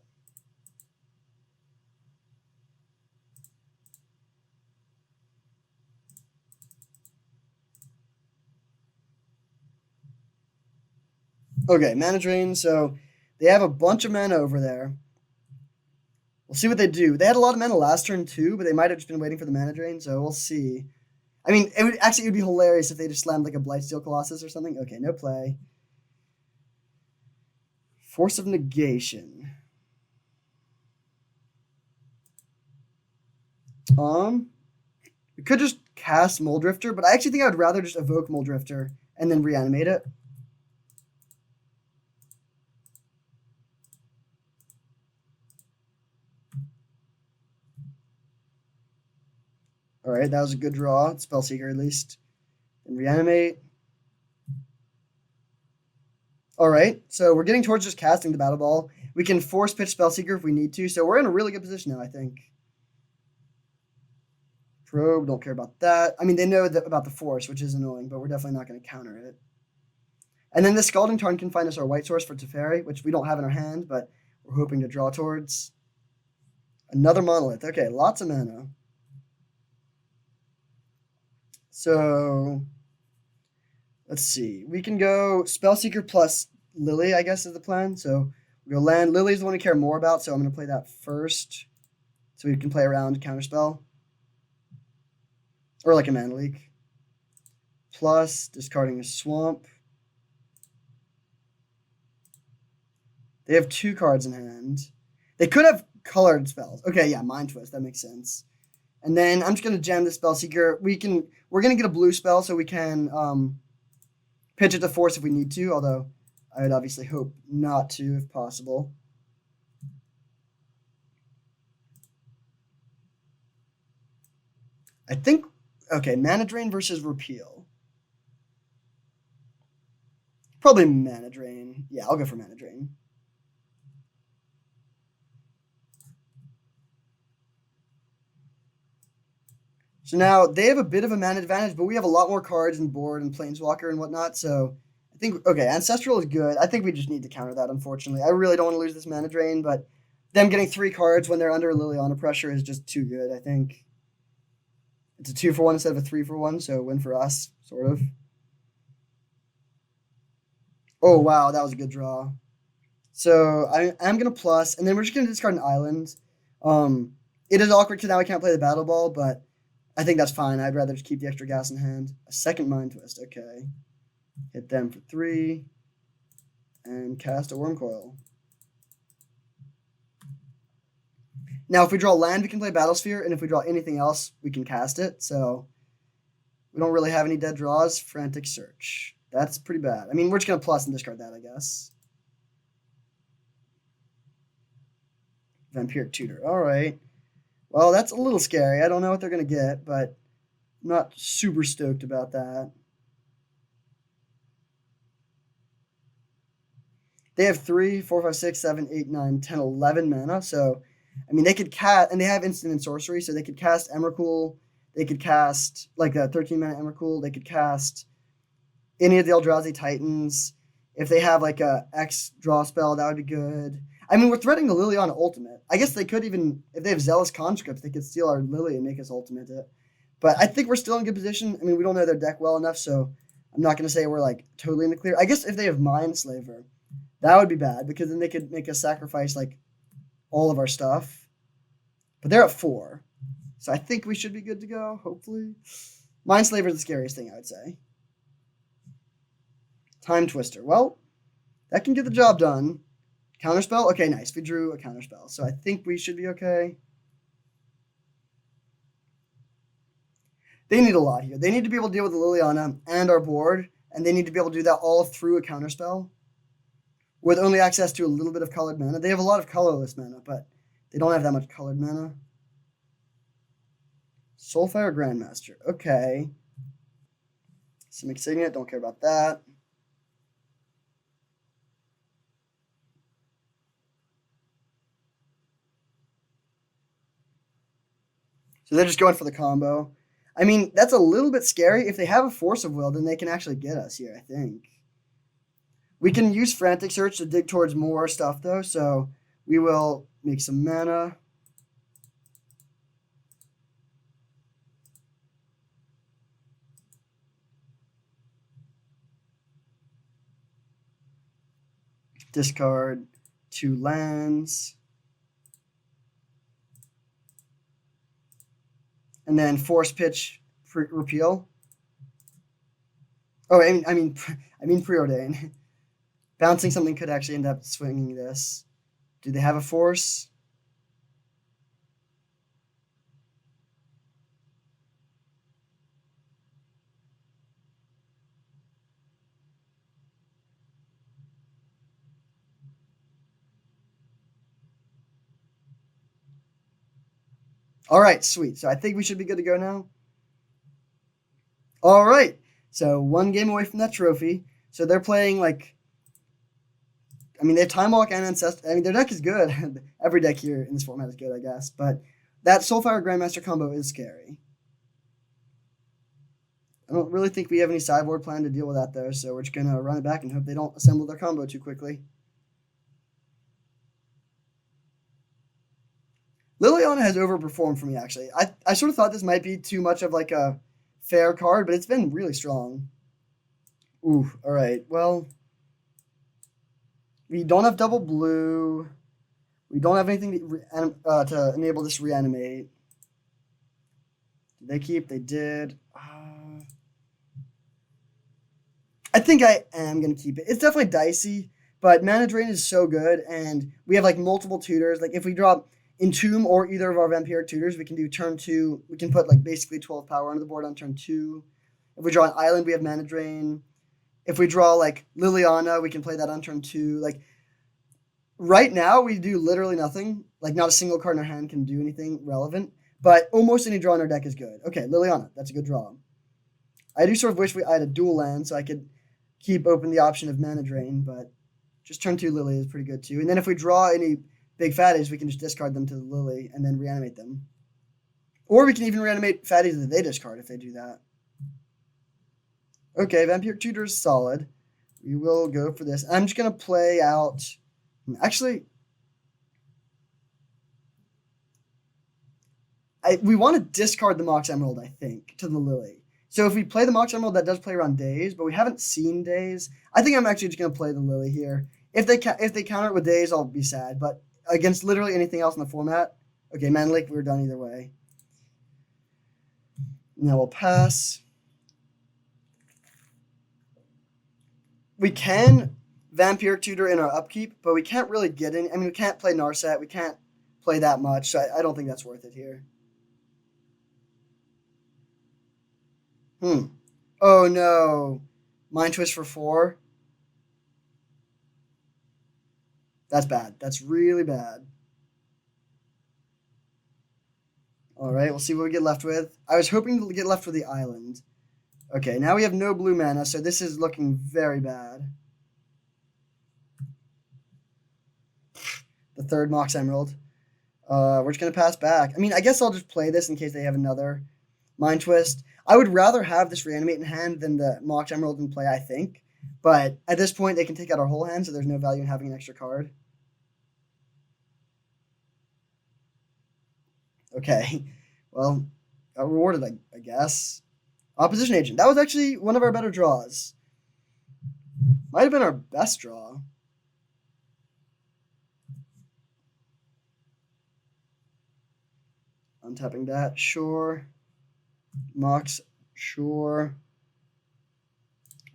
Okay, mana drain. So they have a bunch of mana over there. We'll see what they do. They had a lot of mana last turn too, but they might have just been waiting for the mana drain. So we'll see. I mean, it would be hilarious if they just slammed like a Blightsteel Colossus or something. Okay, no play. Force of Negation. We could just cast Muldrifter, but I actually think I would rather just evoke Muldrifter and then reanimate it. All right, that was a good draw. Spellseeker at least. And reanimate. All right, so we're getting towards just casting the Battle Ball. We can force pitch Spellseeker if we need to, so we're in a really good position now, I think. Probe, don't care about that. I mean, they know about the Force, which is annoying, but we're definitely not going to counter it. And then the Scalding Tarn can find us our white source for Teferi, which we don't have in our hand, but we're hoping to draw towards. Another Monolith. Okay, lots of mana. So, let's see. We can go Spellseeker plus Lily, I guess, is the plan. So, we'll go land. Lily's the one we care more about, so I'm going to play that first. So we can play around Counterspell. Or like a Mana Leak. Plus, discarding a Swamp. They have 2 cards in hand. They could have colored spells. Okay, yeah, Mind Twist. That makes sense. And then I'm just going to gem the Spellseeker. We're going to get a blue spell so we can pitch it to Force if we need to, although I would obviously hope not to if possible. I think, okay, Mana Drain versus Repeal. Probably Mana Drain. Yeah, I'll go for Mana Drain. So now they have a bit of a mana advantage, but we have a lot more cards and board and Planeswalker and whatnot. So I think, okay, Ancestral is good. I think we just need to counter that, unfortunately. I really don't want to lose this Mana Drain, but them getting 3 cards when they're under Liliana pressure is just too good, I think. It's a 2-for-1 instead of a 3-for-1, so win for us, sort of. Oh, wow, that was a good draw. So I'm going to plus, and then we're just going to discard an island. It is awkward because now I can't play the Battle Ball, but I think that's fine. I'd rather just keep the extra gas in hand. A second Mind Twist, okay. Hit them for 3, and cast a Worm Coil. Now, if we draw land, we can play Battlesphere, and if we draw anything else, we can cast it. So we don't really have any dead draws. Frantic Search. That's pretty bad. I mean, we're just going to plus and discard that, I guess. Vampiric Tutor. All right. Well, that's a little scary. I don't know what they're going to get, but I'm not super stoked about that. They have 3, 4, 5, 6, 7, 8, 9, 10, 11 mana. So, I mean, they could cast, and they have instant and sorcery, so they could cast Emrakul. They could cast, like, a 13-mana Emrakul. They could cast any of the Eldrazi Titans. If they have, like, a X draw spell, that would be good. I mean, we're threatening the Liliana ultimate. I guess they could even, if they have Zealous Conscripts, they could steal our Lily and make us ultimate it. But I think we're still in good position. I mean, we don't know their deck well enough, so I'm not going to say we're, like, totally in the clear. I guess if they have Mindslaver, that would be bad, because then they could make us sacrifice, like, all of our stuff. But they're at 4. So I think we should be good to go, hopefully. Mindslaver is the scariest thing, I would say. Time Twister. Well, that can get the job done. Counterspell? Okay, nice. We drew a counterspell. So I think we should be okay. They need a lot here. They need to be able to deal with the Liliana and our board, and they need to be able to do that all through a counterspell with only access to a little bit of colored mana. They have a lot of colorless mana, but they don't have that much colored mana. Soulfire Grandmaster. Okay. Simic Signet. Don't care about that. So they're just going for the combo. I mean, that's a little bit scary. If they have a Force of Will, then they can actually get us here, I think. We can use Frantic Search to dig towards more stuff, though, so we will make some mana. Discard 2 lands. And then Force Pitch Repeal. Oh, I mean Preordain. Bouncing something could actually end up swinging this. Do they have a force? All right, sweet. So I think we should be good to go now. All right. So 1 game away from that trophy. So they're playing, like, I mean, they have Time Walk and Ancestor. I mean, their deck is good. Every deck here in this format is good, I guess. But that Soulfire Grandmaster combo is scary. I don't really think we have any sideboard plan to deal with that, though. So we're just going to run it back and hope they don't assemble their combo too quickly. Liliana has overperformed for me, actually. I sort of thought this might be too much of, like, a fair card, but it's been really strong. Ooh, all right. Well, we don't have double blue. We don't have anything to enable this reanimate. Did they keep? They did. I think I am going to keep it. It's definitely dicey, but Mana Drain is so good, and we have, like, multiple tutors. Like, if we drop Entomb or either of our Vampiric Tutors, we can do turn 2. We can put, like, basically 12 power onto the board on turn 2. If we draw an island, we have Mana Drain. If we draw, like, Liliana, we can play that on turn 2. Like, right now, we do literally nothing. Like, not a single card in our hand can do anything relevant. But almost any draw in our deck is good. Okay, Liliana, that's a good draw. I do sort of wish I had a dual land so I could keep open the option of mana drain, but just turn 2 Lily is pretty good too. And then if we draw any big fatties, we can just discard them to the Lily and then reanimate them. Or we can even reanimate fatties that they discard if they do that. Okay, Vampiric Tutor is solid. We will go for this. I'm just going to play out... Actually, we want to discard the Mox Emerald, I think, to the Lily. So if we play the Mox Emerald, that does play around Daze, but we haven't seen Daze. I think I'm actually just going to play the Lily here. If they counter it with Daze, I'll be sad. But against literally anything else in the format, okay, Mana Lake, we're done either way. Now we'll pass. We can Vampiric Tutor in our upkeep, but we can't really get any. I mean, we can't play Narset. We can't play that much, so I don't think that's worth it here. Oh no. Mind Twist for 4. That's bad. That's really bad. Alright, we'll see what we get left with. I was hoping to get left with the island. Okay, now we have no blue mana, so this is looking very bad. The third Mox Emerald. We're just going to pass back. I mean, I guess I'll just play this in case they have another Mind Twist. I would rather have this Reanimate in hand than the Mox Emerald in play, I think. But at this point, they can take out our whole hand, so there's no value in having an extra card. Okay, well, got rewarded, I guess. Opposition Agent. That was actually one of our better draws. Might have been our best draw. Untapping that, sure. Mox, sure.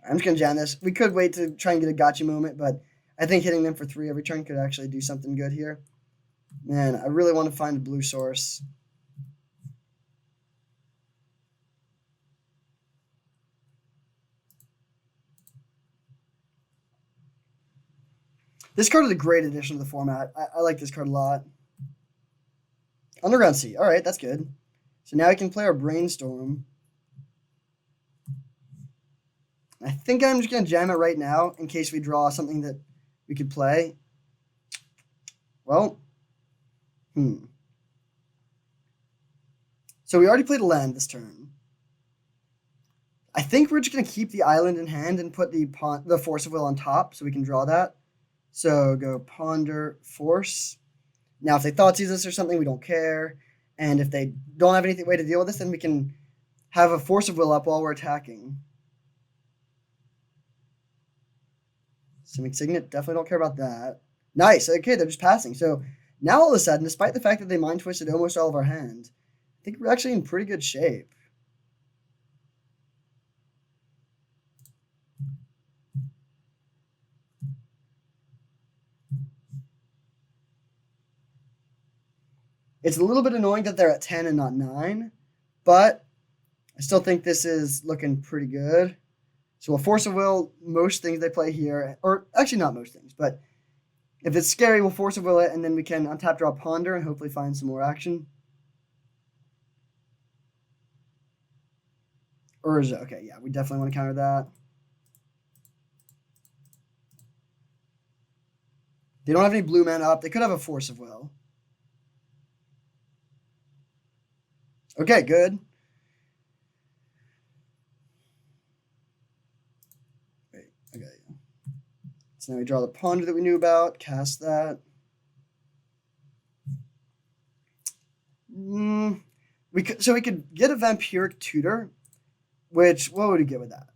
I'm just going to jam this. We could wait to try and get a gotcha moment, but I think hitting them for 3 every turn could actually do something good here. Man, I really want to find a blue source. This card is a great addition to the format. I like this card a lot. Underground Sea. All right, that's good. So now we can play our Brainstorm. I think I'm just going to jam it right now in case we draw something that we could play. Well, So we already played a land this turn. I think we're just going to keep the island in hand and put the Force of Will on top so we can draw that. So go Ponder, Force. Now, if they Thoughtseize us or something, we don't care. And if they don't have anything way to deal with this, then we can have a Force of Will up while we're attacking. Simic Signet, definitely don't care about that. Nice. Okay, they're just passing. So now all of a sudden, despite the fact that they Mind Twisted almost all of our hand, I think we're actually in pretty good shape. It's a little bit annoying that they're at 10 and not 9, but I still think this is looking pretty good. So we'll Force of Will most things they play here, or actually not most things, but if it's scary, we'll Force of Will it, and then we can untap, draw, Ponder, and hopefully find some more action. Urza, okay, yeah, we definitely want to counter that. They don't have any blue mana up. They could have a Force of Will. Okay, good. Wait, okay. So now we draw the Ponder that we knew about, cast that. We could get a Vampiric Tutor, which, what would we get with that?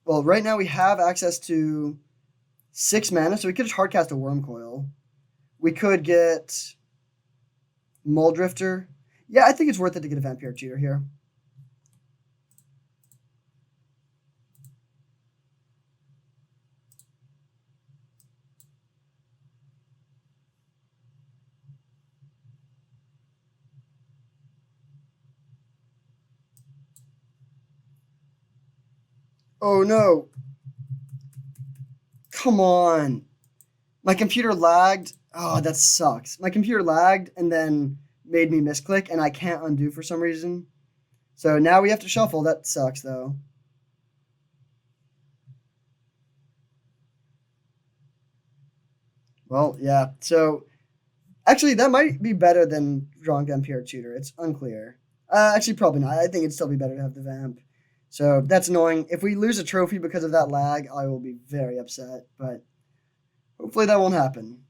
Well, right now we have access to 6 mana, so we could just hardcast a Wormcoil. We could get Muldrifter. Yeah, I think it's worth it to get a Vampiric Tutor here. Oh no. Come on. My computer lagged. Oh, that sucks. My computer lagged and then made me misclick, and I can't undo for some reason. So now we have to shuffle. That sucks, though. Well, yeah. So actually, that might be better than drawing Vampire Tutor. It's unclear. Actually, probably not. I think it'd still be better to have the Vamp. So that's annoying. If we lose a trophy because of that lag, I will be very upset. But hopefully that won't happen.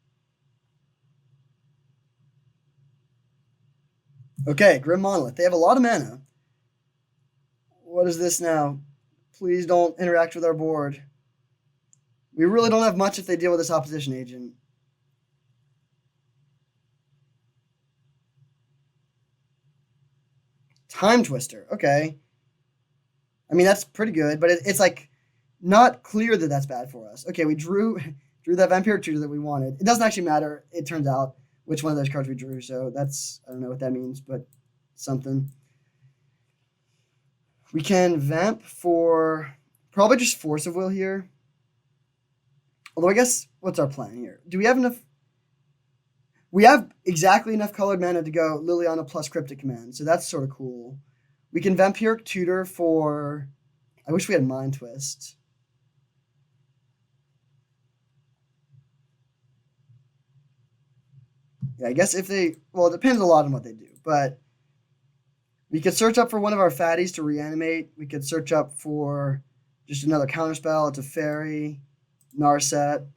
Okay, Grim Monolith. They have a lot of mana. What is this now? Please don't interact with our board. We really don't have much if they deal with this opposition agent. Time Twister. Okay. I mean, that's pretty good, but it's like not clear that that's bad for us. Okay, we drew that Vampire Tutor that we wanted. It doesn't actually matter, it turns out, which one of those cards we drew. So that's, I don't know what that means, but something. We can Vamp for probably just Force of Will here. Although I guess, what's our plan here? Do we have enough? We have exactly enough colored mana to go Liliana plus Cryptic Command, so that's sort of cool. We can Vampiric Tutor for... I wish we had Mind Twist. Yeah, I guess if they... Well, it depends a lot on what they do, but we could search up for one of our fatties to reanimate. We could search up for just another counterspell. It's a fairy, Narset.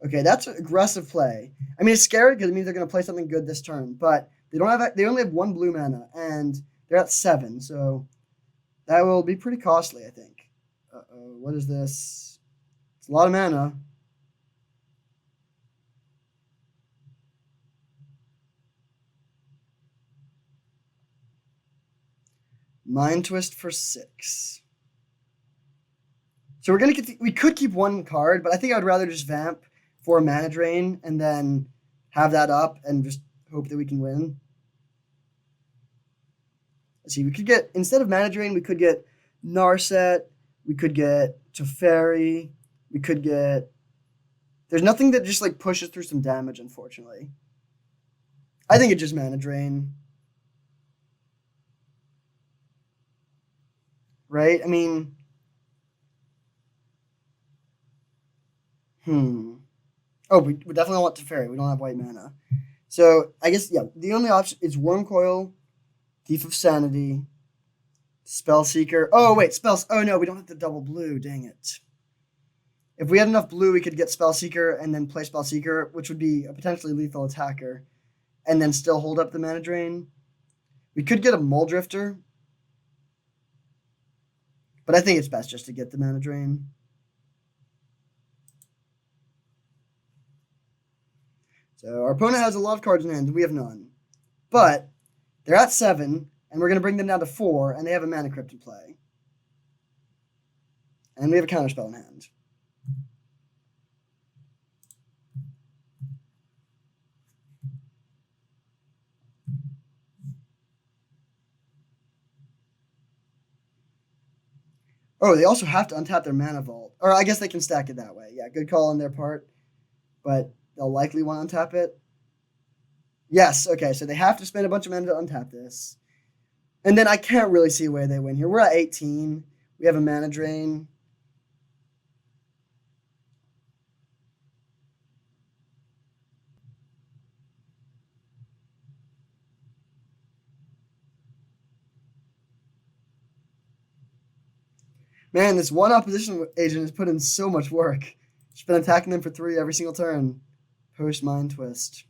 Okay, that's aggressive play. I mean, it's scary because it means they're going to play something good this turn, but they don't have. They only have one blue mana, and they're at 7, so that will be pretty costly, I think. Uh-oh, what is this? It's a lot of mana. Mind Twist for 6. So we're gonna get. We could keep one card, but I think I'd rather just Vamp for a mana drain and then have that up and just hope that we can win. Let's see, we could get, instead of mana drain, we could get Narset, we could get Teferi, we could get. There's nothing that just like pushes through some damage, unfortunately. I think it's just mana drain. Right? I mean, Oh, we definitely want Teferi. We don't have white mana. So I guess, yeah, the only option is Wormcoil, Thief of Sanity, Spellseeker. Oh, wait, spells. Oh, no, we don't have the double blue. Dang it. If we had enough blue, we could get Spellseeker and then play Spellseeker, which would be a potentially lethal attacker, and then still hold up the mana drain. We could get a Muldrifter, but I think it's best just to get the mana drain. So our opponent has a lot of cards in hand. We have none. But they're at 7, and we're going to bring them down to 4, and they have a Mana Crypt in play. And we have a counterspell in hand. Oh, they also have to untap their Mana Vault. Or I guess they can stack it that way. Yeah, good call on their part. But they'll likely want to untap it. Yes, okay, so they have to spend a bunch of mana to untap this. And then I can't really see a way they win here. We're at 18. We have a mana drain. Man, this one opposition agent has put in so much work. She's been attacking them for 3 every single turn. Post Mind Twist.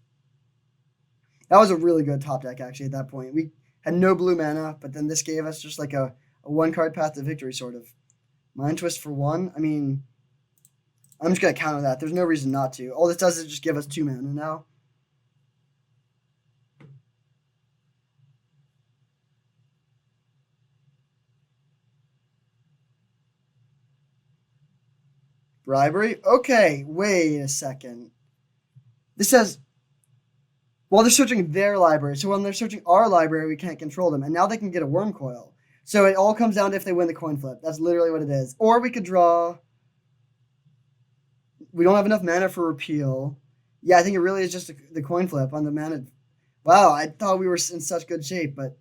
That was a really good top deck, actually, at that point. We had no blue mana, but then this gave us just like a 1-card path to victory, sort of. Mind Twist for 1? I mean, I'm just going to counter that. There's no reason not to. All this does is just give us 2 mana now. Bribery? Okay, wait a second. This says, well, they're searching their library. So when they're searching our library, we can't control them. And now they can get a Wormcoil. So it all comes down to if they win the coin flip. That's literally what it is. Or we could draw. We don't have enough mana for repeal. Yeah, I think it really is just the coin flip on the mana. Wow, I thought we were in such good shape, but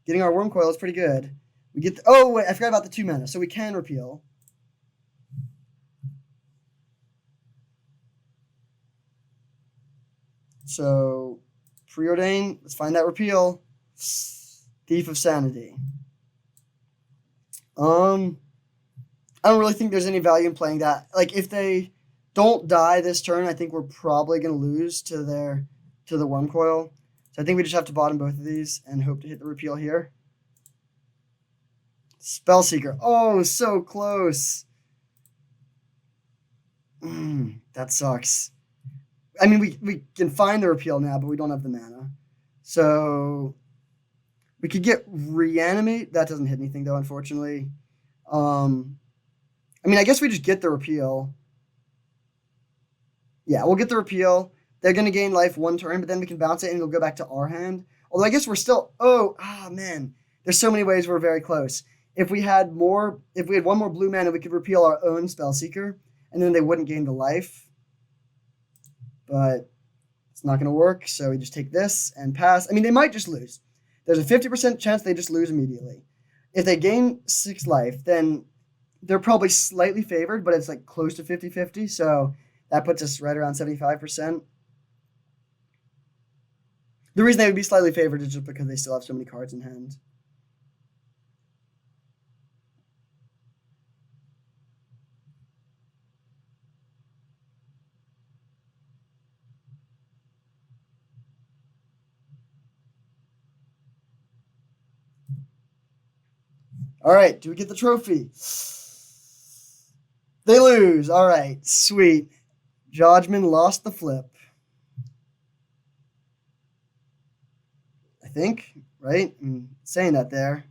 getting our Wormcoil is pretty good. We get. Oh, wait, I forgot about the 2 mana. So we can repeal. So, Preordain, let's find that repeal. Thief of Sanity. I don't really think there's any value in playing that. Like, if they don't die this turn, I think we're probably going to lose to the Wormcoil. So I think we just have to bottom both of these and hope to hit the repeal here. Spellseeker. Oh, so close. That sucks. I mean, we can find the repeal now, but we don't have the mana. So we could get Reanimate. That doesn't hit anything, though, unfortunately. I mean, I guess we just get the repeal. Yeah, we'll get the repeal. They're going to gain life one turn, but then we can bounce it and it'll go back to our hand. Although I guess we're still... man. There's so many ways we're very close. If we had one more blue mana, we could repeal our own Spellseeker, and then they wouldn't gain the life. But it's not going to work, so we just take this and pass. I mean, they might just lose. There's a 50% chance they just lose immediately. If they gain 6 life, then they're probably slightly favored, but it's like close to 50-50, so that puts us right around 75%. The reason they would be slightly favored is just because they still have so many cards in hand. All right, do we get the trophy? They lose. All right, sweet. Judgment lost the flip. I think, right? I'm saying that there.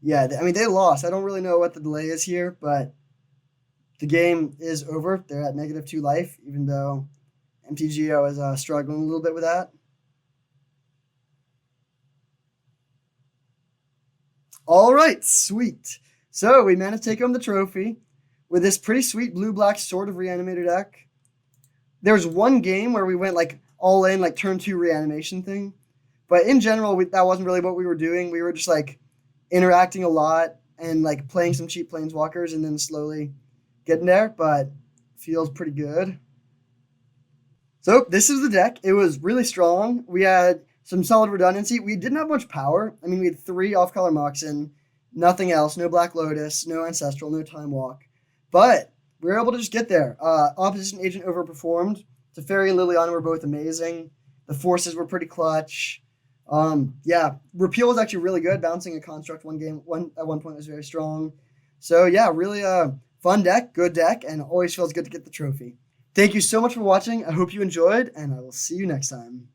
Yeah, I mean, they lost. I don't really know what the delay is here, but the game is over. They're at -2 life, even though MTGO is struggling a little bit with that. All right, sweet. So we managed to take home the trophy with this pretty sweet blue-black sort of reanimator deck. There was one game where we went like all in, like turn 2 reanimation thing. But in general, that wasn't really what we were doing. We were just like interacting a lot and like playing some cheap planeswalkers and then slowly getting there, but feels pretty good. So this is the deck. It was really strong. We had some solid redundancy. We didn't have much power. I mean, we had 3 off-color moxen, nothing else, no Black Lotus, no Ancestral, no Time Walk. But we were able to just get there. Opposition Agent overperformed. Teferi and Liliana were both amazing. The forces were pretty clutch. Yeah, Repeal was actually really good. Bouncing a construct at one point was very strong. So yeah, really fun deck, good deck, and always feels good to get the trophy. Thank you so much for watching. I hope you enjoyed, and I will see you next time.